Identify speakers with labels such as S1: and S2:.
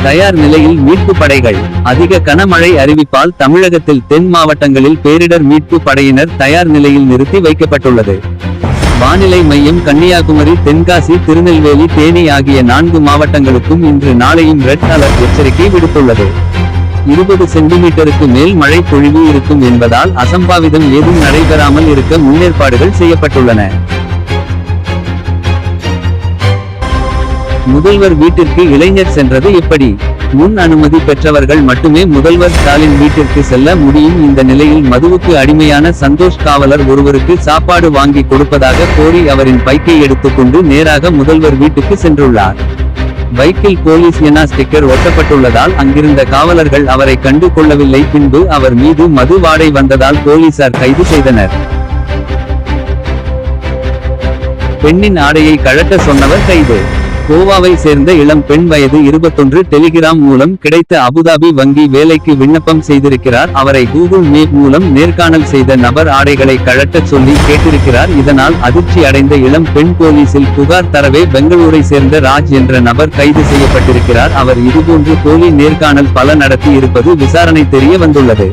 S1: தயார் நிலையில் மீட்பு படைகள். அதிக கனமழை அறிவிப்பால் தமிழகத்தில் தென் மாவட்டங்களில் பேரிடர் மீட்பு படையினர் தயார் நிலையில் நிறுத்தி வைக்கப்பட்டுள்ளது. வானிலை மையம் கன்னியாகுமரி, தென்காசி, திருநெல்வேலி, தேனி ஆகிய 4 மாவட்டங்களுக்கும் இன்று நாளையும் ரெட் அலர்ட் எச்சரிக்கை விடுத்துள்ளது. 20 சென்டிமீட்டருக்கு மேல் மழை பொழிவு இருக்கும் என்பதால் அசம்பாவிதம் ஏதும் நடைபெறாமல் இருக்க முன்னேற்பாடுகள் செய்யப்பட்டுள்ளன. முதல்வர் வீட்டிற்கு இளைஞர் சென்றது எப்படி? முன் அனுமதி பெற்றவர்கள் மட்டுமே முதல்வர் ஸ்டாலின் வீட்டிற்கு செல்ல முடியும். இந்த நிலையில் மதுவுக்கு அடிமையான சந்தோஷ் காவலர் ஒருவருக்கு சாப்பாடு வாங்கி கொடுப்பதாக கோரி அவரின் பைக்கை எடுத்துக்கொண்டு நேராக முதல்வர் வீட்டுக்கு சென்றுள்ளார். பைக்கில் போலீஸ் என ஸ்டிக்கர் ஒட்டப்பட்டுள்ளதால் அங்கிருந்த காவலர்கள் அவரை கண்டு கொள்ளவில்லை. பின்பு அவர் மீது மது வாடை வந்ததால் போலீசார் கைது செய்தனர். பெண்ணின் ஆடையை கழட்ட சொன்னவர் கைது. கோவாவை சேர்ந்த இளம் பெண் வயது 21 டெலிகிராம் மூலம் கிடைத்த அபுதாபி வங்கி வேலைக்கு விண்ணப்பம் செய்திருக்கிறார். அவரை கூகுள் மேப் மூலம் நேர்காணல் செய்த நபர் ஆடைகளை கழட்டச் சொல்லி கேட்டிருக்கிறார். இதனால் அதிர்ச்சி அடைந்த இளம் பெண் போலீசில் புகார் தரவே பெங்களூரை சேர்ந்த ராஜ் என்ற நபர் கைது செய்யப்பட்டிருக்கிறார். அவர் இதுபோன்று போலி நேர்காணல் பல நடத்தி இருப்பது விசாரணை தெரிய வந்துள்ளது.